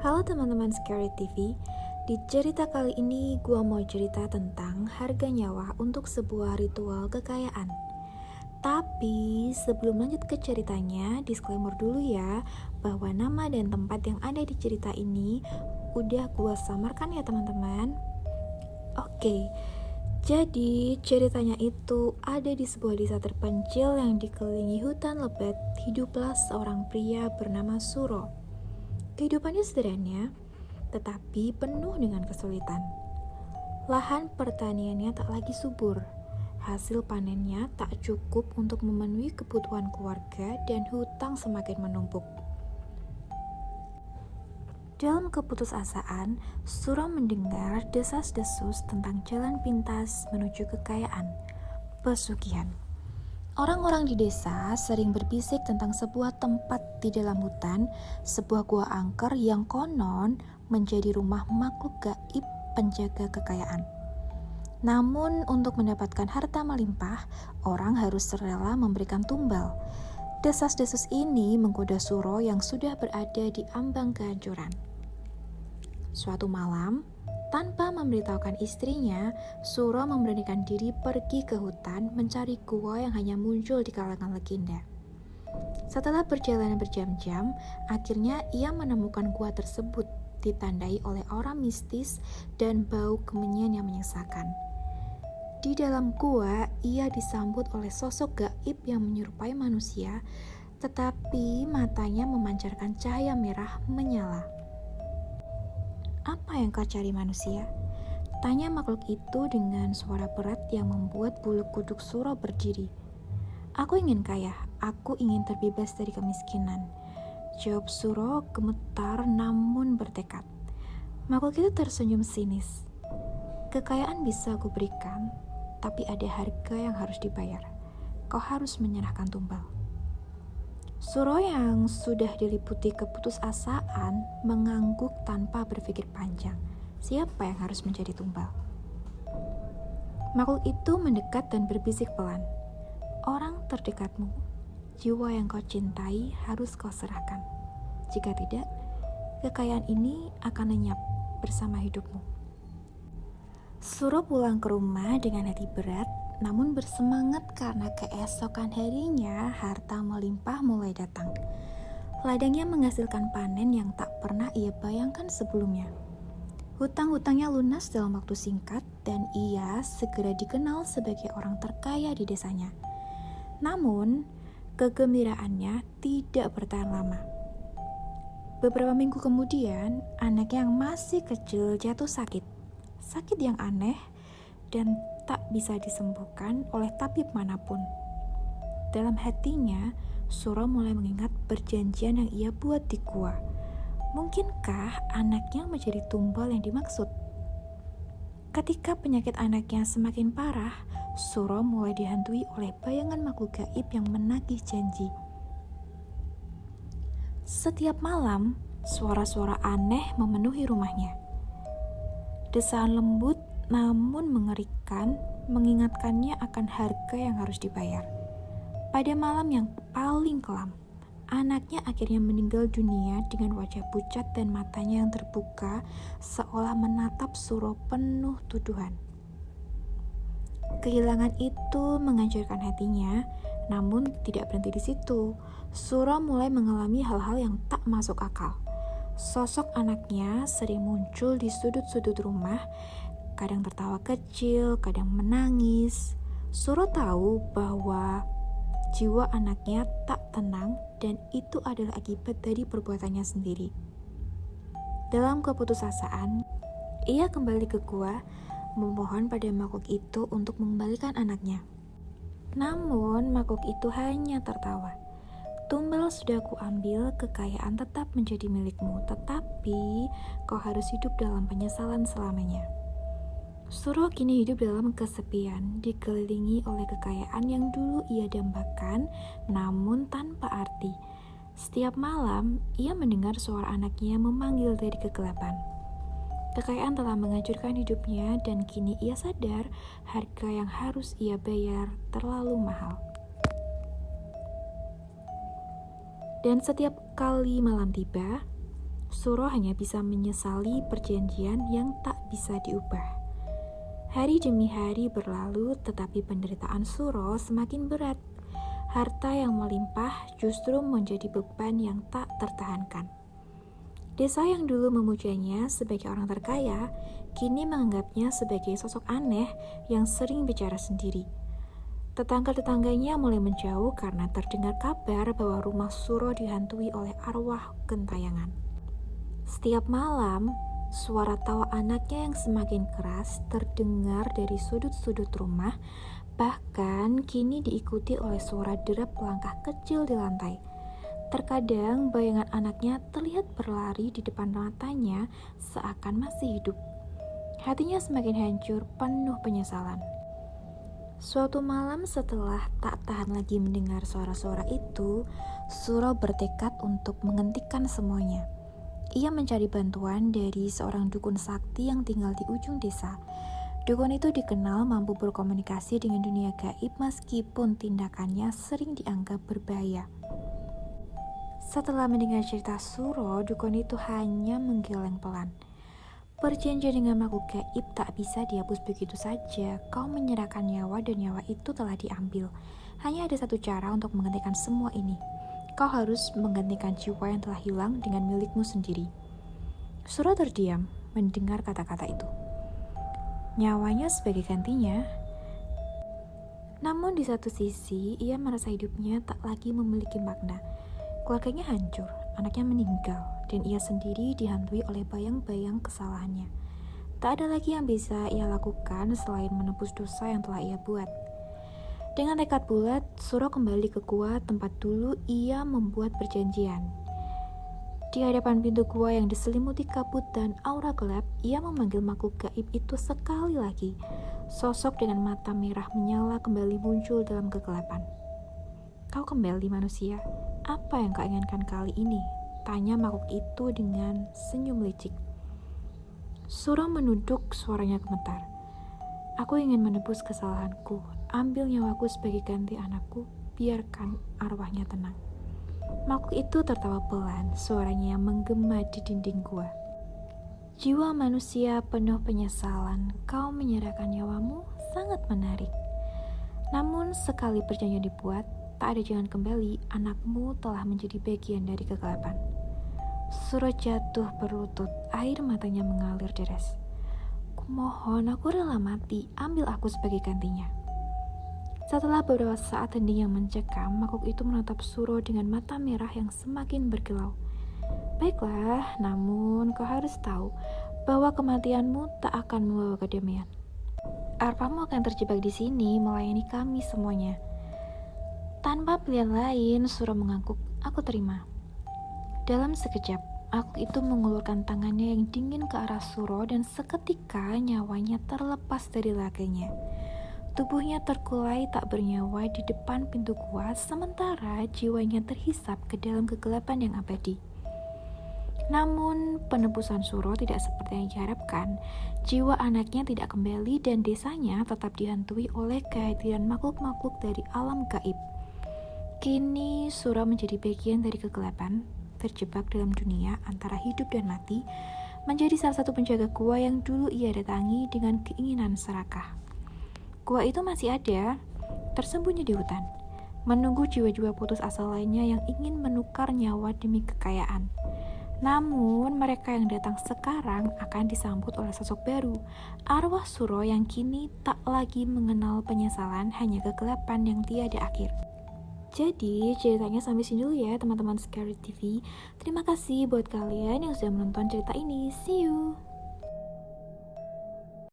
Halo teman-teman Scary TV. Di cerita kali ini gue mau cerita tentang harga nyawa untuk sebuah ritual kekayaan. Tapi sebelum lanjut ke ceritanya, disclaimer dulu ya, bahwa nama dan tempat yang ada di cerita ini udah gue samarkan ya teman-teman. Oke, jadi ceritanya itu ada di sebuah desa terpencil yang dikelilingi hutan lebat. Hiduplah seorang pria bernama Suro. Kehidupannya sederhana, tetapi penuh dengan kesulitan. Lahan pertaniannya tak lagi subur. Hasil panennya tak cukup untuk memenuhi kebutuhan keluarga dan hutang semakin menumpuk. Dalam keputusasaan, Suro mendengar desas-desus tentang jalan pintas menuju kekayaan, pesugihan. Orang-orang di desa sering berbisik tentang sebuah tempat di dalam hutan, sebuah gua angker yang konon menjadi rumah makhluk gaib penjaga kekayaan. Namun untuk mendapatkan harta melimpah, orang harus rela memberikan tumbal. Desas-desus ini menggoda Suro yang sudah berada di ambang kehancuran. Suatu malam, tanpa memberitahukan istrinya, Suro memberanikan diri pergi ke hutan mencari gua yang hanya muncul di kalangan legenda. Setelah perjalanan berjam-jam, akhirnya ia menemukan gua tersebut ditandai oleh aura mistis dan bau kemenyan yang menyesakan. Di dalam gua, ia disambut oleh sosok gaib yang menyerupai manusia, tetapi matanya memancarkan cahaya merah menyala. "Apa yang kau cari, manusia?" tanya makhluk itu dengan suara berat yang membuat bulu kuduk Suro berdiri. "Aku ingin kaya, aku ingin terbebas dari kemiskinan," jawab Suro gemetar namun bertekad. Makhluk itu tersenyum sinis. "Kekayaan bisa aku berikan, tapi ada harga yang harus dibayar. Kau harus menyerahkan tumbal." Suro yang sudah diliputi keputusasaan mengangguk tanpa berpikir panjang. Siapa yang harus menjadi tumbal? Makhluk itu mendekat dan berbisik pelan. "Orang terdekatmu, jiwa yang kau cintai harus kau serahkan. Jika tidak, kekayaan ini akan lenyap bersama hidupmu." Suro pulang ke rumah dengan hati berat, namun bersemangat karena keesokan harinya harta melimpah mulai datang. Ladangnya menghasilkan panen yang tak pernah ia bayangkan sebelumnya. Hutang-hutangnya lunas dalam waktu singkat dan ia segera dikenal sebagai orang terkaya di desanya. Namun, kegembiraannya tidak bertahan lama. Beberapa minggu kemudian, anaknya yang masih kecil jatuh sakit. Sakit yang aneh dan tak bisa disembuhkan oleh tabib manapun. Dalam hatinya, Suro mulai mengingat perjanjian yang ia buat di gua. Mungkinkah anaknya menjadi tumbal yang dimaksud? Ketika penyakit anaknya semakin parah, Suro mulai dihantui oleh bayangan makhluk gaib yang menagih janji. Setiap malam, suara-suara aneh memenuhi rumahnya. Desaan lembut namun mengerikan mengingatkannya akan harga yang harus dibayar. Pada malam yang paling kelam, anaknya akhirnya meninggal dunia dengan wajah pucat dan matanya yang terbuka seolah menatap Suro penuh tuduhan. Kehilangan itu menghancurkan hatinya, namun tidak berhenti di situ. Suro mulai mengalami hal-hal yang tak masuk akal. Sosok anaknya sering muncul di sudut-sudut rumah, kadang tertawa kecil, kadang menangis. Suro tahu bahwa jiwa anaknya tak tenang dan itu adalah akibat dari perbuatannya sendiri. Dalam keputusasaan, ia kembali ke gua, memohon pada makhluk itu untuk mengembalikan anaknya. Namun makhluk itu hanya tertawa. "Tumbal sudah kuambil, kekayaan tetap menjadi milikmu, tetapi kau harus hidup dalam penyesalan selamanya." Suro kini hidup dalam kesepian, dikelilingi oleh kekayaan yang dulu ia dambakan, namun tanpa arti. Setiap malam, ia mendengar suara anaknya memanggil dari kegelapan. Kekayaan telah menghancurkan hidupnya dan kini ia sadar harga yang harus ia bayar terlalu mahal. Dan setiap kali malam tiba, Suro hanya bisa menyesali perjanjian yang tak bisa diubah. Hari demi hari berlalu, tetapi penderitaan Suro semakin berat. Harta yang melimpah justru menjadi beban yang tak tertahankan. Desa yang dulu memujanya sebagai orang terkaya, kini menganggapnya sebagai sosok aneh yang sering bicara sendiri. Tetangga-tetangganya mulai menjauh karena terdengar kabar bahwa rumah Suro dihantui oleh arwah gentayangan. Setiap malam, suara tawa anaknya yang semakin keras terdengar dari sudut-sudut rumah, bahkan kini diikuti oleh suara derap langkah kecil di lantai. Terkadang bayangan anaknya terlihat berlari di depan matanya seakan masih hidup. Hatinya semakin hancur, penuh penyesalan. Suatu malam setelah tak tahan lagi mendengar suara-suara itu, Suro bertekad untuk menghentikan semuanya. Ia mencari bantuan dari seorang dukun sakti yang tinggal di ujung desa. Dukun itu dikenal mampu berkomunikasi dengan dunia gaib meskipun tindakannya sering dianggap berbahaya. Setelah mendengar cerita Suro, dukun itu hanya menggeleng pelan. Perjanjian dengan makhluk gaib tak bisa dihapus begitu saja. Kau menyerahkan nyawa dan nyawa itu telah diambil. Hanya ada satu cara untuk menghentikan semua ini. Kau harus menggantikan jiwa yang telah hilang dengan milikmu sendiri. Suro terdiam mendengar kata-kata itu. Nyawanya sebagai gantinya. Namun di satu sisi, ia merasa hidupnya tak lagi memiliki makna. Keluarganya hancur, anaknya meninggal, dan ia sendiri dihantui oleh bayang-bayang kesalahannya. Tak ada lagi yang bisa ia lakukan selain menebus dosa yang telah ia buat. Dengan tekad bulat, Suro kembali ke gua tempat dulu ia membuat perjanjian. Di hadapan pintu gua yang diselimuti kabut dan aura gelap, ia memanggil makhluk gaib itu sekali lagi. Sosok dengan mata merah menyala kembali muncul dalam kegelapan. Kau kembali manusia, apa yang kau inginkan kali ini? Tanya makhluk itu dengan senyum licik. Suro menunduk, suaranya gemetar. Aku ingin menebus kesalahanku. Ambil nyawaku sebagai ganti anakku, biarkan arwahnya tenang. Makhluk itu tertawa pelan, suaranya yang menggema di dinding gua. Jiwa manusia penuh penyesalan, kau menyerahkan nyawamu sangat menarik. Namun sekali perjanjian dibuat, tak ada jalan kembali, anakmu telah menjadi bagian dari kegelapan. Suro jatuh berlutut, air matanya mengalir deras. Kumohon, aku rela mati, ambil aku sebagai gantinya. Setelah beberapa saat hening yang mencekam, makhluk itu menatap Suro dengan mata merah yang semakin berkilau. Baiklah, namun kau harus tahu bahwa kematianmu tak akan membawa kedamaian. Arwahmu akan terjebak di sini melayani kami semuanya. Tanpa pilihan lain, Suro mengangguk, aku terima. Dalam sekejap, makhluk itu mengulurkan tangannya yang dingin ke arah Suro dan seketika nyawanya terlepas dari raganya. Tubuhnya terkulai tak bernyawa di depan pintu gua, sementara jiwanya terhisap ke dalam kegelapan yang abadi. Namun, penebusan Suro tidak seperti yang diharapkan. Jiwa anaknya tidak kembali dan desanya tetap dihantui oleh kehadiran makhluk-makhluk dari alam gaib. Kini, Suro menjadi bagian dari kegelapan, terjebak dalam dunia antara hidup dan mati, menjadi salah satu penjaga gua yang dulu ia datangi dengan keinginan serakah. Gua itu masih ada, tersembunyi di hutan, menunggu jiwa-jiwa putus asa lainnya yang ingin menukar nyawa demi kekayaan. Namun, mereka yang datang sekarang akan disambut oleh sosok baru, arwah Suro yang kini tak lagi mengenal penyesalan, hanya kegelapan yang tiada akhir. Jadi, ceritanya sampai sini dulu ya teman-teman Scary TV. Terima kasih buat kalian yang sudah menonton cerita ini. See you!